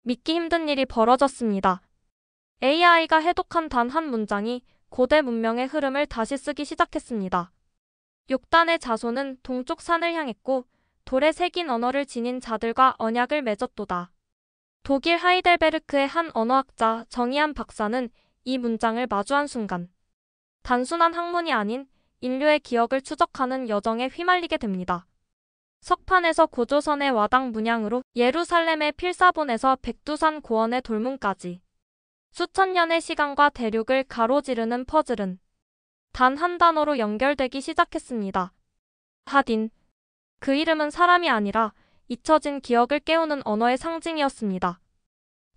믿기 힘든 일이 벌어졌습니다. AI가 해독한 단 한 문장이 고대 문명의 흐름을 다시 쓰기 시작했습니다. 6단의 자손은 동쪽 산을 향했고 돌에 새긴 언어를 지닌 자들과 언약을 맺었도다. 독일 하이델베르크의 한 언어학자 정의한 박사는 이 문장을 마주한 순간 단순한 학문이 아닌 인류의 기억을 추적하는 여정에 휘말리게 됩니다. 석판에서 고조선의 와당 문양으로 예루살렘의 필사본에서 백두산 고원의 돌문까지 수천 년의 시간과 대륙을 가로지르는 퍼즐은 단 한 단어로 연결되기 시작했습니다. 하딘. 그 이름은 사람이 아니라 잊혀진 기억을 깨우는 언어의 상징이었습니다.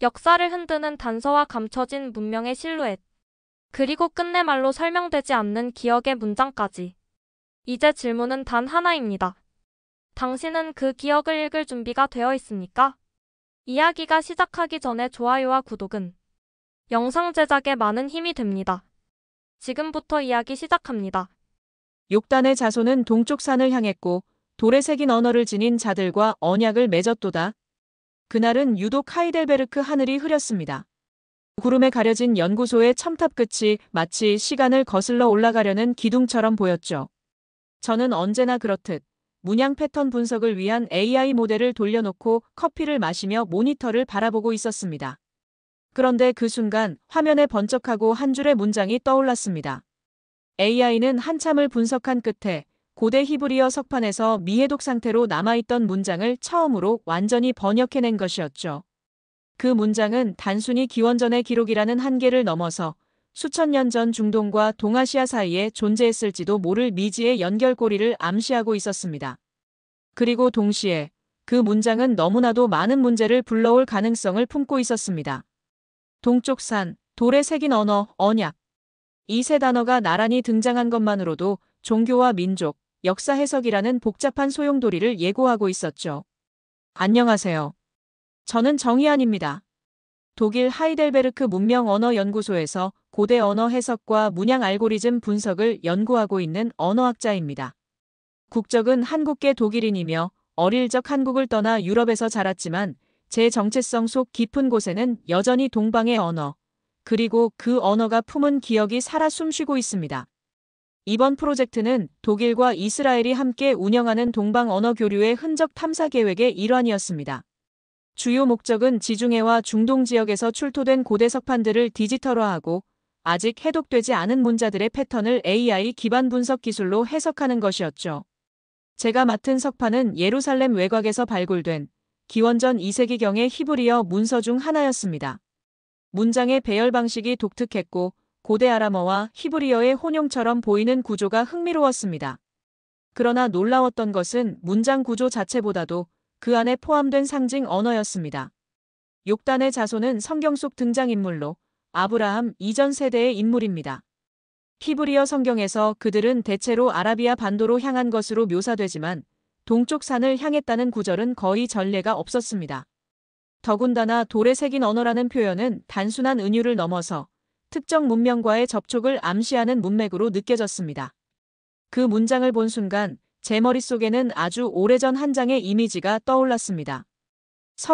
역사를 흔드는 단서와 감춰진 문명의 실루엣. 그리고 끝내 말로 설명되지 않는 기억의 문장까지. 이제 질문은 단 하나입니다. 당신은 그 기억을 읽을 준비가 되어 있습니까? 이야기가 시작하기 전에 좋아요와 구독은 영상 제작에 많은 힘이 됩니다. 지금부터 이야기 시작합니다. 6단의 자손은 동쪽 산을 향했고 돌에 새긴 언어를 지닌 자들과 언약을 맺었도다. 그날은 유독 하이델베르크 하늘이 흐렸습니다. 구름에 가려진 연구소의 첨탑 끝이 마치 시간을 거슬러 올라가려는 기둥처럼 보였죠. 저는 언제나 그렇듯 문양 패턴 분석을 위한 AI 모델을 돌려놓고 커피를 마시며 모니터를 바라보고 있었습니다. 그런데 그 순간 화면에 번쩍하고 한 줄의 문장이 떠올랐습니다. AI는 한참을 분석한 끝에 고대 히브리어 석판에서 미해독 상태로 남아있던 문장을 처음으로 완전히 번역해낸 것이었죠. 그 문장은 단순히 기원전의 기록이라는 한계를 넘어서 수천 년 전 중동과 동아시아 사이에 존재했을지도 모를 미지의 연결고리를 암시하고 있었습니다. 그리고 동시에 그 문장은 너무나도 많은 문제를 불러올 가능성을 품고 있었습니다. 동쪽 산, 돌에 새긴 언어, 언약. 이 세 단어가 나란히 등장한 것만으로도 종교와 민족, 역사 해석이라는 복잡한 소용돌이를 예고하고 있었죠. 안녕하세요. 저는 정희안입니다. 독일 하이델베르크 문명언어연구소에서 고대 언어 해석과 문양 알고리즘 분석을 연구하고 있는 언어학자입니다. 국적은 한국계 독일인이며 어릴 적 한국을 떠나 유럽에서 자랐지만 제 정체성 속 깊은 곳에는 여전히 동방의 언어, 그리고 그 언어가 품은 기억이 살아 숨쉬고 있습니다. 이번 프로젝트는 독일과 이스라엘이 함께 운영하는 동방 언어 교류의 흔적 탐사 계획의 일환이었습니다. 주요 목적은 지중해와 중동 지역에서 출토된 고대 석판들을 디지털화하고 아직 해독되지 않은 문자들의 패턴을 AI 기반 분석 기술로 해석하는 것이었죠. 제가 맡은 석판은 예루살렘 외곽에서 발굴된 기원전 2세기경의 히브리어 문서 중 하나였습니다. 문장의 배열 방식이 독특했고 고대 아람어와 히브리어의 혼용처럼 보이는 구조가 흥미로웠습니다. 그러나 놀라웠던 것은 문장 구조 자체보다도 그 안에 포함된 상징 언어였습니다. 6단의 자손은 성경 속 등장인물로 아브라함 이전 세대의 인물입니다. 히브리어 성경에서 그들은 대체로 아라비아 반도로 향한 것으로 묘사되지만 동쪽 산을 향했다는 구절은 거의 전례가 없었습니다. 더군다나 돌에 새긴 언어라는 표현은 단순한 은유를 넘어서 특정 문명과의 접촉을 암시하는 문맥으로 느껴졌습니다. 그 문장을 본 순간 제 머릿속에는 아주 오래전 한 장의 이미지가 떠올랐습니다.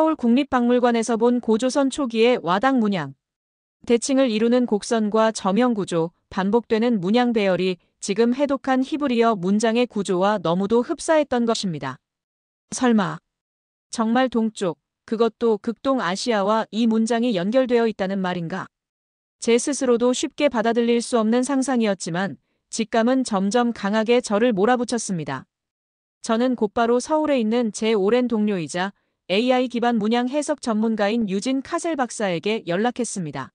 서울국립박물관에서 본 고조선 초기의 와당 문양. 대칭을 이루는 곡선과 저명 구조, 반복되는 문양 배열이 지금 해독한 히브리어 문장의 구조와 너무도 흡사했던 것입니다. 설마 정말 동쪽, 그것도 극동아시아와 이 문장이 연결되어 있다는 말인가? 제 스스로도 쉽게 받아들일 수 없는 상상이었지만 직감은 점점 강하게 저를 몰아붙였습니다. 저는 곧바로 서울에 있는 제 오랜 동료이자 AI 기반 문양 해석 전문가인 유진 카셀 박사에게 연락했습니다.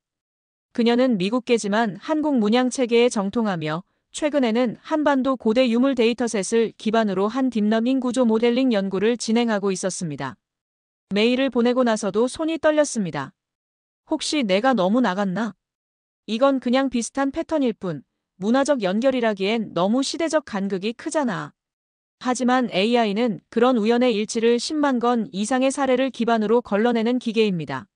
그녀는 미국계지만 한국 문양 체계에 정통하며 최근에는 한반도 고대 유물 데이터셋을 기반으로 한 딥러닝 구조 모델링 연구를 진행하고 있었습니다. 메일을 보내고 나서도 손이 떨렸습니다. 혹시 내가 너무 나갔나? 이건 그냥 비슷한 패턴일 뿐 문화적 연결이라기엔 너무 시대적 간극이 크잖아. 하지만 AI는 그런 우연의 일치를 10만 건 이상의 사례를 기반으로 걸러내는 기계입니다.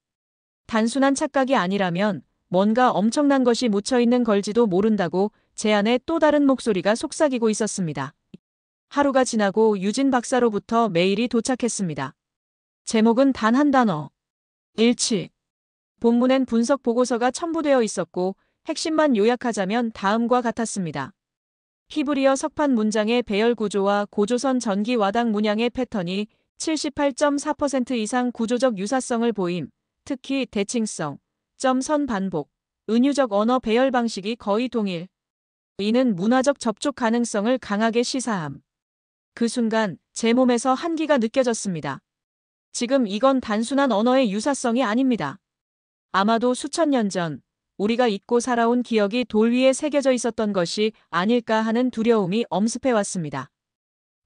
단순한 착각이 아니라면 뭔가 엄청난 것이 묻혀있는 걸지도 모른다고 제 안에 또 다른 목소리가 속삭이고 있었습니다. 하루가 지나고 유진 박사로부터 메일이 도착했습니다. 제목은 단 한 단어. 일치. 본문엔 분석 보고서가 첨부되어 있었고 핵심만 요약하자면 다음과 같았습니다. 히브리어 석판 문장의 배열 구조와 고조선 전기 와당 문양의 패턴이 78.4% 이상 구조적 유사성을 보임, 특히 대칭성, 점선 반복, 은유적 언어 배열 방식이 거의 동일. 이는 문화적 접촉 가능성을 강하게 시사함. 그 순간 제 몸에서 한기가 느껴졌습니다. 지금 이건 단순한 언어의 유사성이 아닙니다. 아마도 수천 년 전 우리가 잊고 살아온 기억이 돌 위에 새겨져 있었던 것이 아닐까 하는 두려움이 엄습해왔습니다.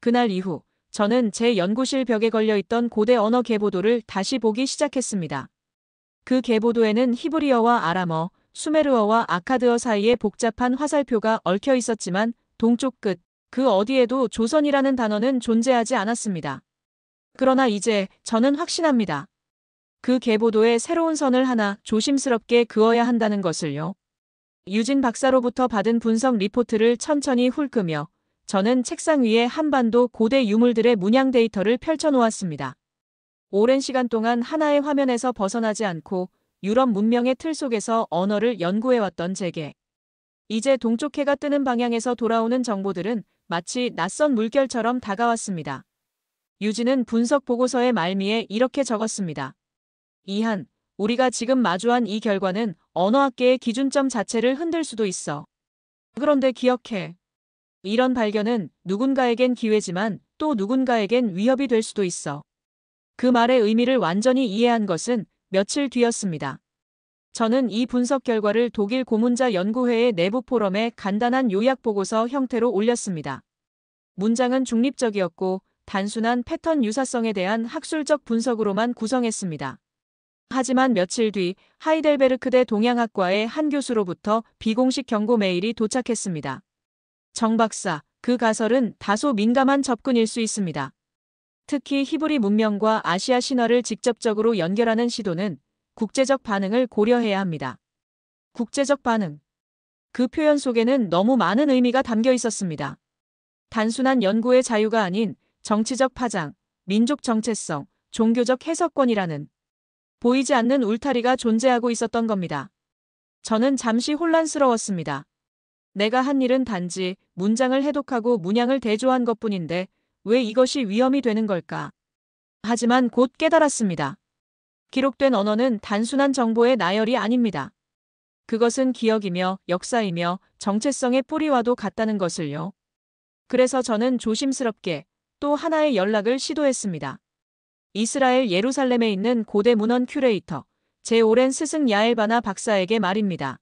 그날 이후 저는 제 연구실 벽에 걸려있던 고대 언어 계보도를 다시 보기 시작했습니다. 그 계보도에는 히브리어와 아람어, 수메르어와 아카드어 사이에 복잡한 화살표가 얽혀 있었지만 동쪽 끝, 그 어디에도 조선이라는 단어는 존재하지 않았습니다. 그러나 이제 저는 확신합니다. 그 계보도에 새로운 선을 하나 조심스럽게 그어야 한다는 것을요. 유진 박사로부터 받은 분석 리포트를 천천히 훑으며 저는 책상 위에 한반도 고대 유물들의 문양 데이터를 펼쳐놓았습니다. 오랜 시간 동안 하나의 화면에서 벗어나지 않고 유럽 문명의 틀 속에서 언어를 연구해왔던 제게 이제 동쪽 해가 뜨는 방향에서 돌아오는 정보들은 마치 낯선 물결처럼 다가왔습니다. 유진은 분석 보고서의 말미에 이렇게 적었습니다. 이한, 우리가 지금 마주한 이 결과는 언어학계의 기준점 자체를 흔들 수도 있어. 그런데 기억해. 이런 발견은 누군가에겐 기회지만 또 누군가에겐 위협이 될 수도 있어. 그 말의 의미를 완전히 이해한 것은 며칠 뒤였습니다. 저는 이 분석 결과를 독일 고문자 연구회의 내부 포럼에 간단한 요약 보고서 형태로 올렸습니다. 문장은 중립적이었고 단순한 패턴 유사성에 대한 학술적 분석으로만 구성했습니다. 하지만 며칠 뒤 하이델베르크대 동양학과의 한 교수로부터 비공식 경고 메일이 도착했습니다. 정 박사, 그 가설은 다소 민감한 접근일 수 있습니다. 특히 히브리 문명과 아시아 신화를 직접적으로 연결하는 시도는 국제적 반응을 고려해야 합니다. 국제적 반응. 그 표현 속에는 너무 많은 의미가 담겨 있었습니다. 단순한 연구의 자유가 아닌 정치적 파장, 민족 정체성, 종교적 해석권이라는 보이지 않는 울타리가 존재하고 있었던 겁니다. 저는 잠시 혼란스러웠습니다. 내가 한 일은 단지 문장을 해독하고 문양을 대조한 것뿐인데 왜 이것이 위험이 되는 걸까? 하지만 곧 깨달았습니다. 기록된 언어는 단순한 정보의 나열이 아닙니다. 그것은 기억이며 역사이며 정체성의 뿌리와도 같다는 것을요. 그래서 저는 조심스럽게 또 하나의 연락을 시도했습니다. 이스라엘 예루살렘에 있는 고대 문헌 큐레이터, 제 오랜 스승 야엘바나 박사에게 말입니다.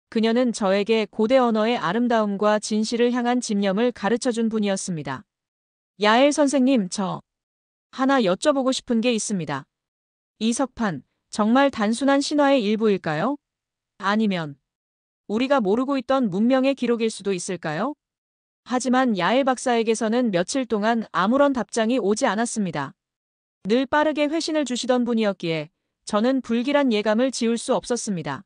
그녀는 저에게 고대 언어의 아름다움과 진실을 향한 집념을 가르쳐준 분이었습니다. 야엘 선생님, 저 하나 여쭤보고 싶은 게 있습니다. 이 석판, 정말 단순한 신화의 일부일까요? 아니면 우리가 모르고 있던 문명의 기록일 수도 있을까요? 하지만 야엘 박사에게서는 며칠 동안 아무런 답장이 오지 않았습니다. 늘 빠르게 회신을 주시던 분이었기에 저는 불길한 예감을 지울 수 없었습니다.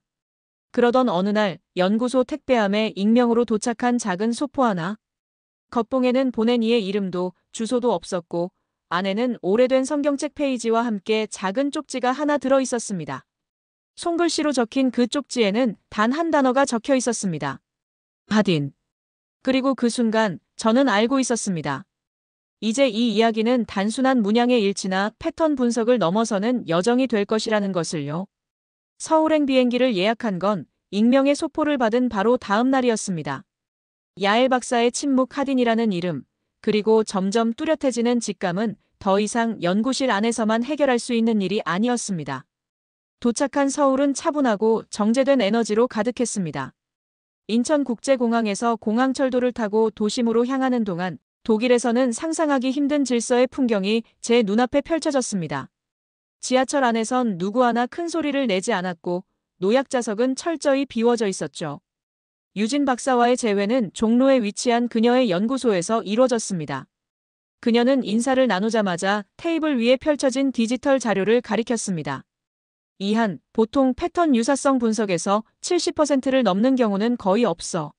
그러던 어느 날 연구소 택배함에 익명으로 도착한 작은 소포 하나. 겉봉에는 보낸 이의 이름도 주소도 없었고 안에는 오래된 성경책 페이지와 함께 작은 쪽지가 하나 들어 있었습니다. 손글씨로 적힌 그 쪽지에는 단 한 단어가 적혀 있었습니다. 하딘. 그리고 그 순간 저는 알고 있었습니다. 이제 이 이야기는 단순한 문양의 일치나 패턴 분석을 넘어서는 여정이 될 것이라는 것을요. 서울행 비행기를 예약한 건 익명의 소포를 받은 바로 다음 날이었습니다. 야엘 박사의 침묵 하딘이라는 이름, 그리고 점점 뚜렷해지는 직감은 더 이상 연구실 안에서만 해결할 수 있는 일이 아니었습니다. 도착한 서울은 차분하고 정제된 에너지로 가득했습니다. 인천국제공항에서 공항철도를 타고 도심으로 향하는 동안 독일에서는 상상하기 힘든 질서의 풍경이 제 눈앞에 펼쳐졌습니다. 지하철 안에선 누구 하나 큰 소리를 내지 않았고 노약자석은 철저히 비워져 있었죠. 유진 박사와의 재회는 종로에 위치한 그녀의 연구소에서 이루어졌습니다. 그녀는 인사를 나누자마자 테이블 위에 펼쳐진 디지털 자료를 가리켰습니다. 이한, 보통 패턴 유사성 분석에서 70%를 넘는 경우는 거의 없어.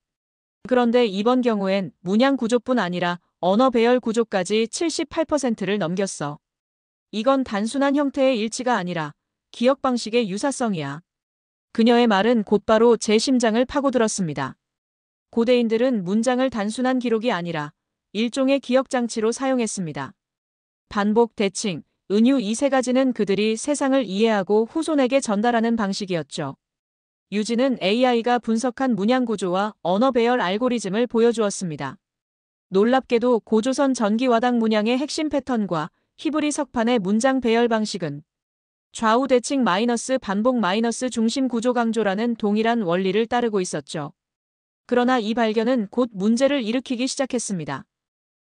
그런데 이번 경우엔 문양 구조뿐 아니라 언어 배열 구조까지 78%를 넘겼어. 이건 단순한 형태의 일치가 아니라 기억 방식의 유사성이야. 그녀의 말은 곧바로 제 심장을 파고들었습니다. 고대인들은 문장을 단순한 기록이 아니라 일종의 기억 장치로 사용했습니다. 반복, 대칭, 은유 이 세 가지는 그들이 세상을 이해하고 후손에게 전달하는 방식이었죠. 유진은 AI가 분석한 문양 구조와 언어 배열 알고리즘을 보여주었습니다. 놀랍게도 고조선 전기와당 문양의 핵심 패턴과 히브리 석판의 문장 배열 방식은 좌우 대칭 마이너스 반복 마이너스 중심 구조 강조라는 동일한 원리를 따르고 있었죠. 그러나 이 발견은 곧 문제를 일으키기 시작했습니다.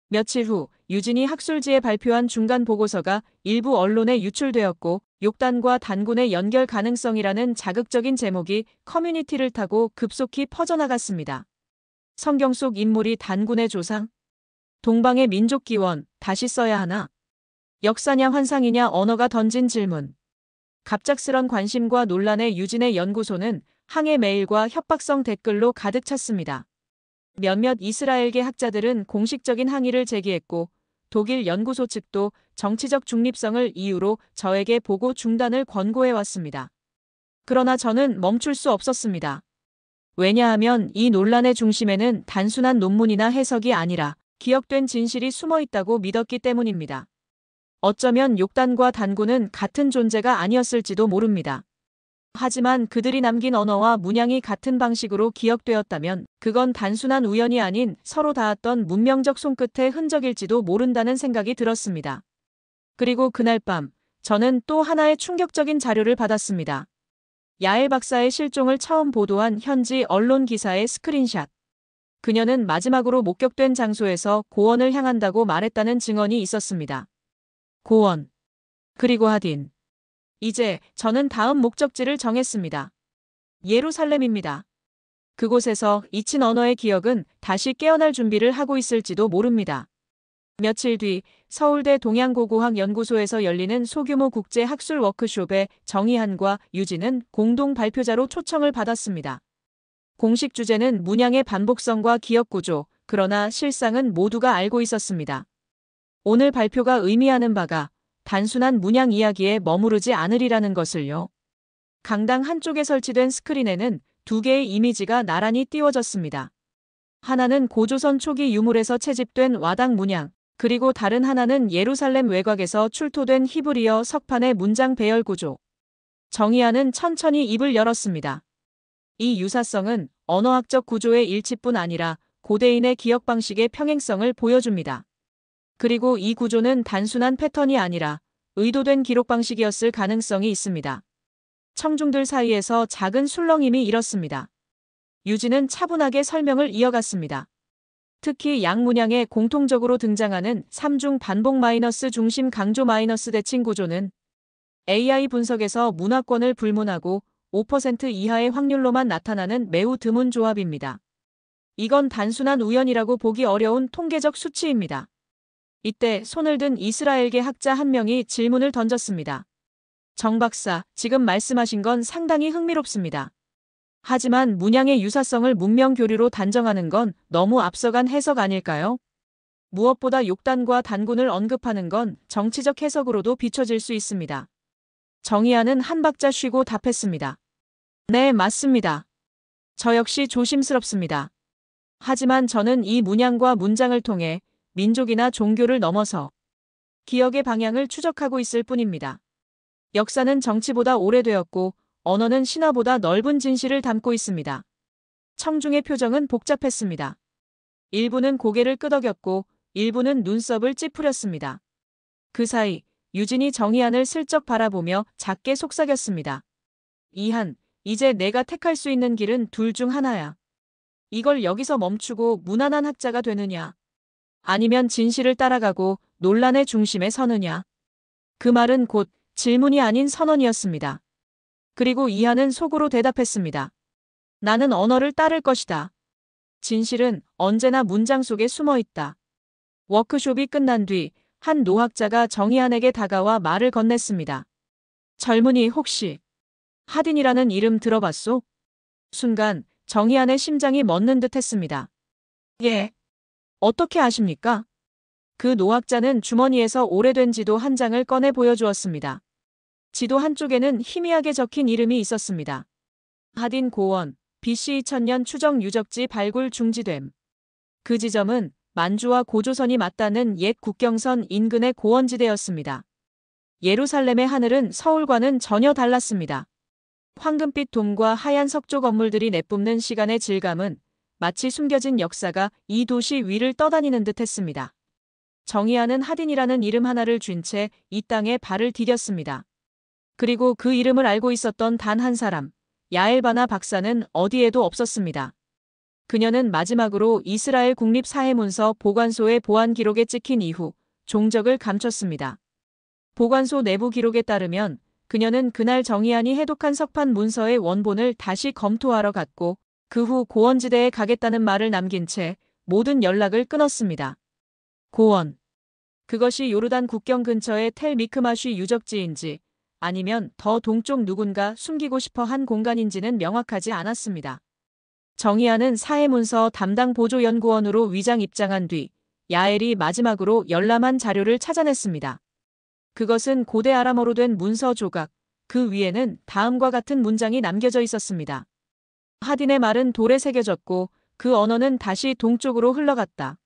며칠 후 유진이 학술지에 발표한 중간 보고서가 일부 언론에 유출되었고 욕단과 단군의 연결 가능성이라는 자극적인 제목이 커뮤니티를 타고 급속히 퍼져나갔습니다. 성경 속 인물이 단군의 조상? 동방의 민족 기원, 다시 써야 하나? 역사냐 환상이냐 언어가 던진 질문. 갑작스런 관심과 논란에 유진의 연구소는 항해 메일과 협박성 댓글로 가득 찼습니다. 몇몇 이스라엘계 학자들은 공식적인 항의를 제기했고 독일 연구소 측도 정치적 중립성을 이유로 저에게 보고 중단을 권고해왔습니다. 그러나 저는 멈출 수 없었습니다. 왜냐하면 이 논란의 중심에는 단순한 논문이나 해석이 아니라 기억된 진실이 숨어 있다고 믿었기 때문입니다. 어쩌면 욕단과 단군은 같은 존재가 아니었을지도 모릅니다. 하지만 그들이 남긴 언어와 문양이 같은 방식으로 기억되었다면 그건 단순한 우연이 아닌 서로 닿았던 문명적 손끝의 흔적일지도 모른다는 생각이 들었습니다. 그리고 그날 밤 저는 또 하나의 충격적인 자료를 받았습니다. 야엘 박사의 실종을 처음 보도한 현지 언론 기사의 스크린샷. 그녀는 마지막으로 목격된 장소에서 고원을 향한다고 말했다는 증언이 있었습니다. 고원. 그리고 하딘. 이제 저는 다음 목적지를 정했습니다. 예루살렘입니다. 그곳에서 잊힌 언어의 기억은 다시 깨어날 준비를 하고 있을지도 모릅니다. 며칠 뒤 서울대 동양고고학연구소에서 열리는 소규모 국제 학술 워크숍에 정희한과 유진은 공동 발표자로 초청을 받았습니다. 공식 주제는 문양의 반복성과 기억 구조, 그러나 실상은 모두가 알고 있었습니다. 오늘 발표가 의미하는 바가 단순한 문양 이야기에 머무르지 않으리라는 것을요. 강당 한쪽에 설치된 스크린에는 두 개의 이미지가 나란히 띄워졌습니다. 하나는 고조선 초기 유물에서 채집된 와당 문양, 그리고 다른 하나는 예루살렘 외곽에서 출토된 히브리어 석판의 문장 배열 구조. 정희아는 천천히 입을 열었습니다. 이 유사성은 언어학적 구조의 일치뿐 아니라 고대인의 기억 방식의 평행성을 보여줍니다. 그리고 이 구조는 단순한 패턴이 아니라 의도된 기록 방식이었을 가능성이 있습니다. 청중들 사이에서 작은 술렁임이 일었습니다. 유진은 차분하게 설명을 이어갔습니다. 특히 양문양에 공통적으로 등장하는 3중 반복 마이너스 중심 강조 마이너스 대칭 구조는 AI 분석에서 문화권을 불문하고 5% 이하의 확률로만 나타나는 매우 드문 조합입니다. 이건 단순한 우연이라고 보기 어려운 통계적 수치입니다. 이때 손을 든 이스라엘계 학자 한 명이 질문을 던졌습니다. 정 박사, 지금 말씀하신 건 상당히 흥미롭습니다. 하지만 문양의 유사성을 문명 교류로 단정하는 건 너무 앞서간 해석 아닐까요? 무엇보다 욕단과 단군을 언급하는 건 정치적 해석으로도 비춰질 수 있습니다. 정희아는 한 박자 쉬고 답했습니다. 네, 맞습니다. 저 역시 조심스럽습니다. 하지만 저는 이 문양과 문장을 통해 민족이나 종교를 넘어서 기억의 방향을 추적하고 있을 뿐입니다. 역사는 정치보다 오래되었고 언어는 신화보다 넓은 진실을 담고 있습니다. 청중의 표정은 복잡했습니다. 일부는 고개를 끄덕였고 일부는 눈썹을 찌푸렸습니다. 그 사이 유진이 정희안을 슬쩍 바라보며 작게 속삭였습니다. 이한, 이제 내가 택할 수 있는 길은 둘 중 하나야. 이걸 여기서 멈추고 무난한 학자가 되느냐. 아니면 진실을 따라가고 논란의 중심에 서느냐. 그 말은 곧 질문이 아닌 선언이었습니다. 그리고 이하는 속으로 대답했습니다. 나는 언어를 따를 것이다. 진실은 언제나 문장 속에 숨어 있다. 워크숍이 끝난 뒤 한 노학자가 정희안에게 다가와 말을 건넸습니다. 젊은이 혹시 하딘이라는 이름 들어봤소? 순간 정희안의 심장이 멎는 듯 했습니다. 예. 어떻게 아십니까? 그 노학자는 주머니에서 오래된 지도 한 장을 꺼내 보여주었습니다. 지도 한쪽에는 희미하게 적힌 이름이 있었습니다. 하딘 고원, BC 2000년 추정 유적지 발굴 중지됨. 그 지점은 만주와 고조선이 맞닿는 옛 국경선 인근의 고원지대였습니다. 예루살렘의 하늘은 서울과는 전혀 달랐습니다. 황금빛 돔과 하얀 석조 건물들이 내뿜는 시간의 질감은 마치 숨겨진 역사가 이 도시 위를 떠다니는 듯 했습니다. 정의하는 하딘이라는 이름 하나를 쥔 채 이 땅에 발을 디뎠습니다. 그리고 그 이름을 알고 있었던 단 한 사람, 야엘 바나 박사는 어디에도 없었습니다. 그녀는 마지막으로 이스라엘 국립사회문서 보관소의 보안 기록에 찍힌 이후 종적을 감췄습니다. 보관소 내부 기록에 따르면 그녀는 그날 정의안이 해독한 석판 문서의 원본을 다시 검토하러 갔고 그 후 고원지대에 가겠다는 말을 남긴 채 모든 연락을 끊었습니다. 고원. 그것이 요르단 국경 근처의 텔 미크마쉬 유적지인지 아니면 더 동쪽 누군가 숨기고 싶어 한 공간인지는 명확하지 않았습니다. 정의안은 사회문서 담당 보조연구원으로 위장 입장한 뒤 야엘이 마지막으로 열람한 자료를 찾아냈습니다. 그것은 고대 아람어로 된 문서 조각, 그 위에는 다음과 같은 문장이 남겨져 있었습니다. 하딘의 말은 돌에 새겨졌고 그 언어는 다시 동쪽으로 흘러갔다.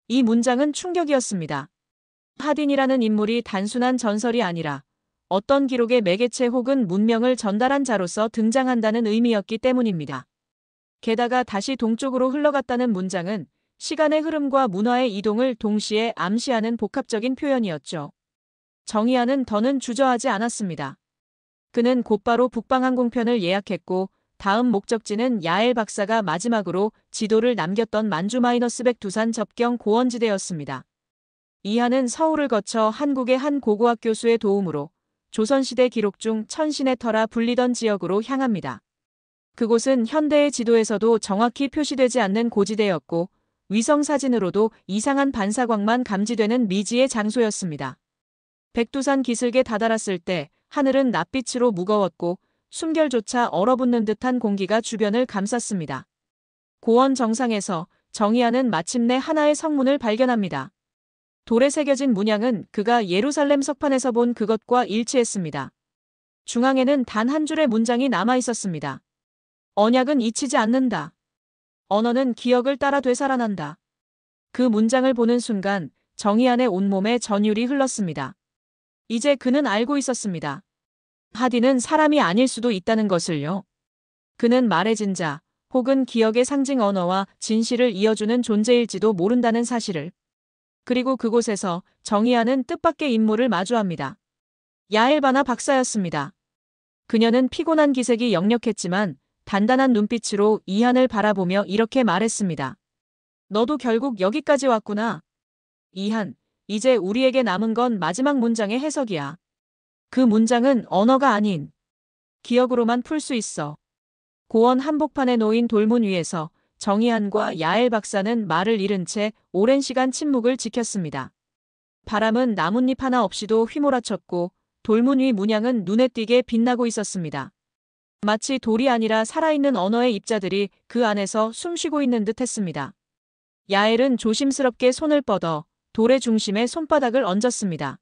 이 문장은 충격이었습니다. 하딘이라는 인물이 단순한 전설이 아니라 어떤 기록의 매개체 혹은 문명을 전달한 자로서 등장한다는 의미였기 때문입니다. 게다가 다시 동쪽으로 흘러갔다는 문장은 시간의 흐름과 문화의 이동을 동시에 암시하는 복합적인 표현이었죠. 정의안은 더는 주저하지 않았습니다. 그는 곧바로 북방항공편을 예약했고 다음 목적지는 야엘 박사가 마지막으로 지도를 남겼던 만주-100 두산 접경 고원지대였습니다. 이하는 서울을 거쳐 한국의 한 고고학 교수의 도움으로 조선시대 기록 중 천신의 터라 불리던 지역으로 향합니다. 그곳은 현대의 지도에서도 정확히 표시되지 않는 고지대였고 위성사진으로도 이상한 반사광만 감지되는 미지의 장소였습니다. 백두산 기슭에 다다랐을 때 하늘은 낯빛으로 무거웠고 숨결조차 얼어붙는 듯한 공기가 주변을 감쌌습니다. 고원 정상에서 정의안은 마침내 하나의 성문을 발견합니다. 돌에 새겨진 문양은 그가 예루살렘 석판에서 본 그것과 일치했습니다. 중앙에는 단 한 줄의 문장이 남아 있었습니다. 언약은 잊히지 않는다. 언어는 기억을 따라 되살아난다. 그 문장을 보는 순간 정의안의 온몸에 전율이 흘렀습니다. 이제 그는 알고 있었습니다. 하딘은 사람이 아닐 수도 있다는 것을요. 그는 말해진 자, 혹은 기억의 상징 언어와 진실을 이어주는 존재일지도 모른다는 사실을. 그리고 그곳에서 정의안은 뜻밖의 인물을 마주합니다. 야엘 바나 박사였습니다. 그녀는 피곤한 기색이 역력했지만 단단한 눈빛으로 이한을 바라보며 이렇게 말했습니다. 너도 결국 여기까지 왔구나. 이한, 이제 우리에게 남은 건 마지막 문장의 해석이야. 그 문장은 언어가 아닌 기억으로만 풀 수 있어. 고원 한복판에 놓인 돌문 위에서 정의한과 야엘 박사는 말을 잃은 채 오랜 시간 침묵을 지켰습니다. 바람은 나뭇잎 하나 없이도 휘몰아쳤고 돌문 위 문양은 눈에 띄게 빛나고 있었습니다. 마치 돌이 아니라 살아있는 언어의 입자들이 그 안에서 숨쉬고 있는 듯 했습니다. 야엘은 조심스럽게 손을 뻗어 돌의 중심에 손바닥을 얹었습니다.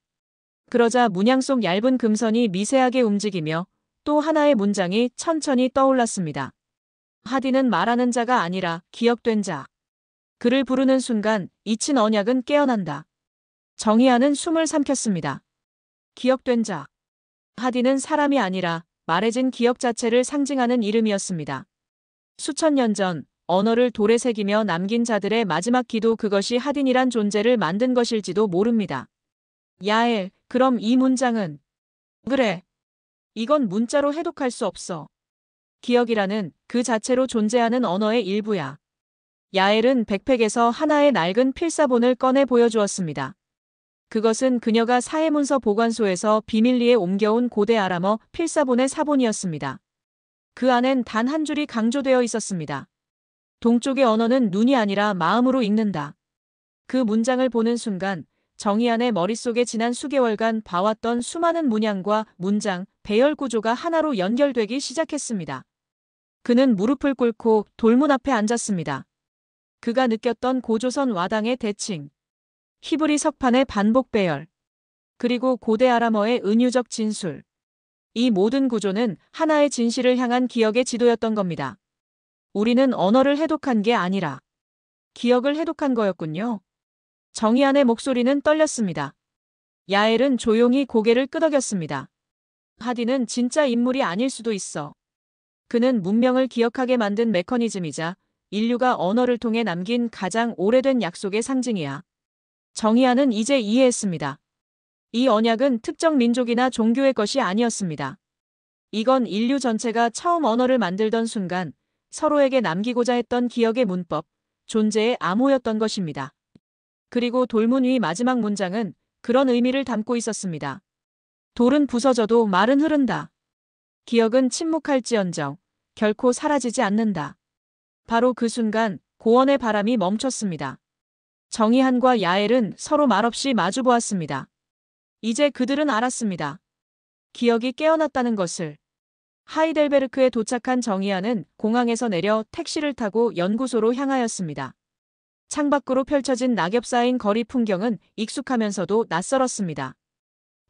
그러자 문양 속 얇은 금선이 미세하게 움직이며 또 하나의 문장이 천천히 떠올랐습니다. 하딘은 말하는 자가 아니라 기억된 자. 그를 부르는 순간 잊힌 언약은 깨어난다. 정의안은 숨을 삼켰습니다. 기억된 자. 하딘은 사람이 아니라 말해진 기억 자체를 상징하는 이름이었습니다. 수천 년 전 언어를 돌에 새기며 남긴 자들의 마지막 기도, 그것이 하딘이란 존재를 만든 것일지도 모릅니다. 야엘, 그럼 이 문장은? 그래. 이건 문자로 해독할 수 없어. 기억이라는 그 자체로 존재하는 언어의 일부야. 야엘은 백팩에서 하나의 낡은 필사본을 꺼내 보여주었습니다. 그것은 그녀가 사회문서 보관소에서 비밀리에 옮겨온 고대 아람어 필사본의 사본이었습니다. 그 안엔 단 한 줄이 강조되어 있었습니다. 동쪽의 언어는 눈이 아니라 마음으로 읽는다. 그 문장을 보는 순간 정의안의 머릿속에 지난 수개월간 봐왔던 수많은 문양과 문장, 배열 구조가 하나로 연결되기 시작했습니다. 그는 무릎을 꿇고 돌문 앞에 앉았습니다. 그가 느꼈던 고조선 와당의 대칭, 히브리 석판의 반복 배열, 그리고 고대 아람어의 은유적 진술. 이 모든 구조는 하나의 진실을 향한 기억의 지도였던 겁니다. 우리는 언어를 해독한 게 아니라 기억을 해독한 거였군요. 정의안의 목소리는 떨렸습니다. 야엘은 조용히 고개를 끄덕였습니다. 하디는 진짜 인물이 아닐 수도 있어. 그는 문명을 기억하게 만든 메커니즘이자 인류가 언어를 통해 남긴 가장 오래된 약속의 상징이야. 정의안은 이제 이해했습니다. 이 언약은 특정 민족이나 종교의 것이 아니었습니다. 이건 인류 전체가 처음 언어를 만들던 순간 서로에게 남기고자 했던 기억의 문법, 존재의 암호였던 것입니다. 그리고 돌문 위 마지막 문장은 그런 의미를 담고 있었습니다. 돌은 부서져도 말은 흐른다. 기억은 침묵할지언정 결코 사라지지 않는다. 바로 그 순간 고원의 바람이 멈췄습니다. 정의한과 야엘은 서로 말없이 마주보았습니다. 이제 그들은 알았습니다. 기억이 깨어났다는 것을. 하이델베르크에 도착한 정의한은 공항에서 내려 택시를 타고 연구소로 향하였습니다. 창밖으로 펼쳐진 낙엽 쌓인 거리 풍경은 익숙하면서도 낯설었습니다.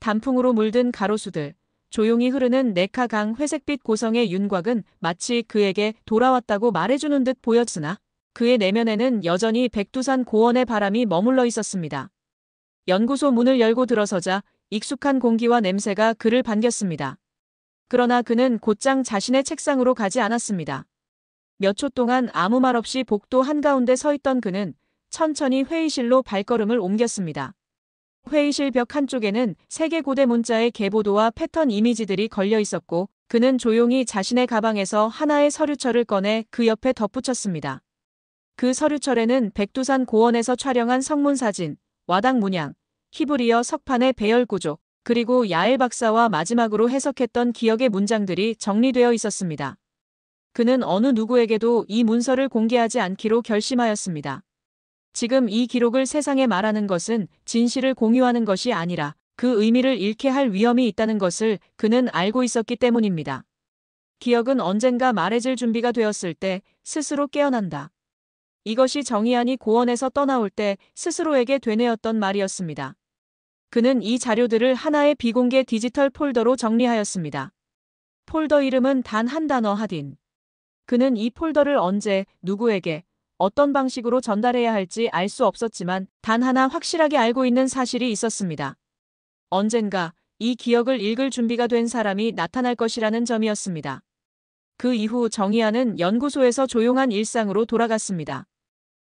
단풍으로 물든 가로수들, 조용히 흐르는 네카강 회색빛 고성의 윤곽은 마치 그에게 돌아왔다고 말해주는 듯 보였으나 그의 내면에는 여전히 백두산 고원의 바람이 머물러 있었습니다. 연구소 문을 열고 들어서자 익숙한 공기와 냄새가 그를 반겼습니다. 그러나 그는 곧장 자신의 책상으로 가지 않았습니다. 몇 초 동안 아무 말 없이 복도 한가운데 서 있던 그는 천천히 회의실로 발걸음을 옮겼습니다. 회의실 벽 한쪽에는 세계 고대 문자의 계보도와 패턴 이미지들이 걸려 있었고 그는 조용히 자신의 가방에서 하나의 서류철을 꺼내 그 옆에 덧붙였습니다. 그 서류철에는 백두산 고원에서 촬영한 성문 사진, 와당 문양, 히브리어 석판의 배열 구조, 그리고 야엘 박사와 마지막으로 해석했던 기억의 문장들이 정리되어 있었습니다. 그는 어느 누구에게도 이 문서를 공개하지 않기로 결심하였습니다. 지금 이 기록을 세상에 말하는 것은 진실을 공유하는 것이 아니라 그 의미를 잃게 할 위험이 있다는 것을 그는 알고 있었기 때문입니다. 기억은 언젠가 말해질 준비가 되었을 때 스스로 깨어난다. 이것이 정의안이 고원에서 떠나올 때 스스로에게 되뇌었던 말이었습니다. 그는 이 자료들을 하나의 비공개 디지털 폴더로 정리하였습니다. 폴더 이름은 단 한 단어 하딘. 그는 이 폴더를 언제, 누구에게, 어떤 방식으로 전달해야 할지 알 수 없었지만 단 하나 확실하게 알고 있는 사실이 있었습니다. 언젠가 이 기억을 읽을 준비가 된 사람이 나타날 것이라는 점이었습니다. 그 이후 정의안은 연구소에서 조용한 일상으로 돌아갔습니다.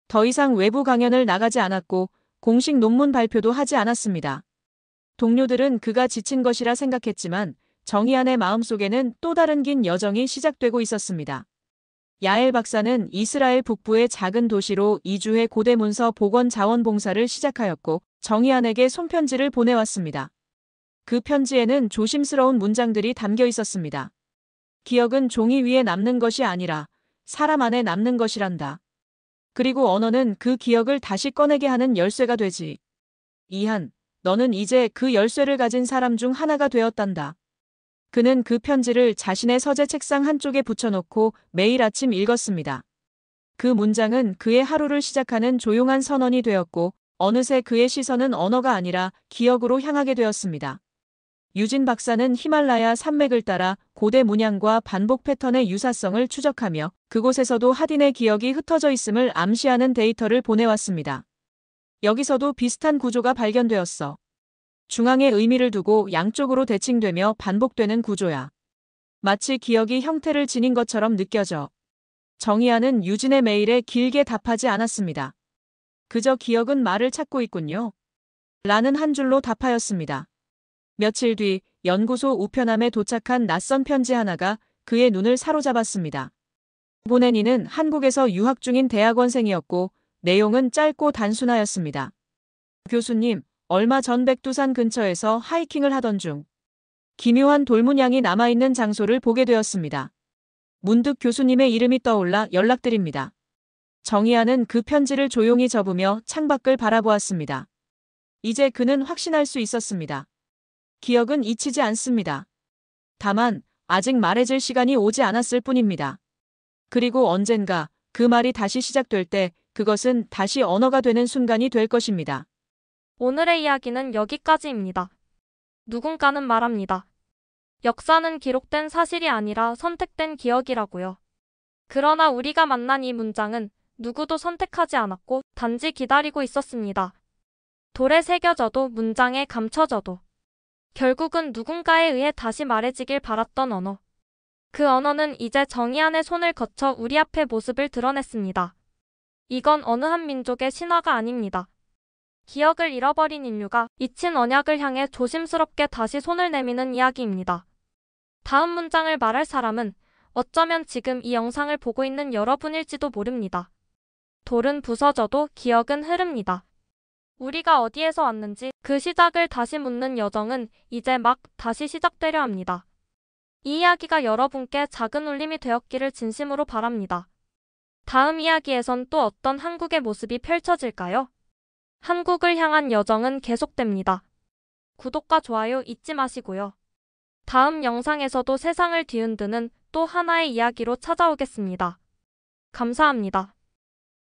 더 이상 외부 강연을 나가지 않았고 공식 논문 발표도 하지 않았습니다. 동료들은 그가 지친 것이라 생각했지만 정의안의 마음속에는 또 다른 긴 여정이 시작되고 있었습니다. 야엘 박사는 이스라엘 북부의 작은 도시로 2주의 고대 문서 복원 자원봉사를 시작하였고 정의안에게 손편지를 보내왔습니다. 그 편지에는 조심스러운 문장들이 담겨 있었습니다. 기억은 종이 위에 남는 것이 아니라 사람 안에 남는 것이란다. 그리고 언어는 그 기억을 다시 꺼내게 하는 열쇠가 되지. 이한, 너는 이제 그 열쇠를 가진 사람 중 하나가 되었단다. 그는 그 편지를 자신의 서재 책상 한쪽에 붙여놓고 매일 아침 읽었습니다. 그 문장은 그의 하루를 시작하는 조용한 선언이 되었고 어느새 그의 시선은 언어가 아니라 기억으로 향하게 되었습니다. 유진 박사는 히말라야 산맥을 따라 고대 문양과 반복 패턴의 유사성을 추적하며 그곳에서도 하딘의 기억이 흩어져 있음을 암시하는 데이터를 보내왔습니다. 여기서도 비슷한 구조가 발견되었어. 중앙에 의미를 두고 양쪽으로 대칭되며 반복되는 구조야. 마치 기억이 형태를 지닌 것처럼 느껴져. 정의안은 유진의 메일에 길게 답하지 않았습니다. 그저 기억은 말을 찾고 있군요. 라는 한 줄로 답하였습니다. 며칠 뒤 연구소 우편함에 도착한 낯선 편지 하나가 그의 눈을 사로잡았습니다. 보낸 이는 한국에서 유학 중인 대학원생이었고 내용은 짧고 단순하였습니다. 교수님, 얼마 전 백두산 근처에서 하이킹을 하던 중 기묘한 돌문양이 남아있는 장소를 보게 되었습니다. 문득 교수님의 이름이 떠올라 연락드립니다. 정의안은 그 편지를 조용히 접으며 창밖을 바라보았습니다. 이제 그는 확신할 수 있었습니다. 기억은 잊히지 않습니다. 다만 아직 말해질 시간이 오지 않았을 뿐입니다. 그리고 언젠가 그 말이 다시 시작될 때 그것은 다시 언어가 되는 순간이 될 것입니다. 오늘의 이야기는 여기까지입니다. 누군가는 말합니다. 역사는 기록된 사실이 아니라 선택된 기억이라고요. 그러나 우리가 만난 이 문장은 누구도 선택하지 않았고 단지 기다리고 있었습니다. 돌에 새겨져도 문장에 감춰져도 결국은 누군가에 의해 다시 말해지길 바랐던 언어. 그 언어는 이제 정의안의 손을 거쳐 우리 앞에 모습을 드러냈습니다. 이건 어느 한 민족의 신화가 아닙니다. 기억을 잃어버린 인류가 잊힌 언약을 향해 조심스럽게 다시 손을 내미는 이야기입니다. 다음 문장을 말할 사람은 어쩌면 지금 이 영상을 보고 있는 여러분일지도 모릅니다. 돌은 부서져도 기억은 흐릅니다. 우리가 어디에서 왔는지 그 시작을 다시 묻는 여정은 이제 막 다시 시작되려 합니다. 이 이야기가 여러분께 작은 울림이 되었기를 진심으로 바랍니다. 다음 이야기에선 또 어떤 한국의 모습이 펼쳐질까요? 한국을 향한 여정은 계속됩니다. 구독과 좋아요 잊지 마시고요. 다음 영상에서도 세상을 뒤흔드는 또 하나의 이야기로 찾아오겠습니다. 감사합니다.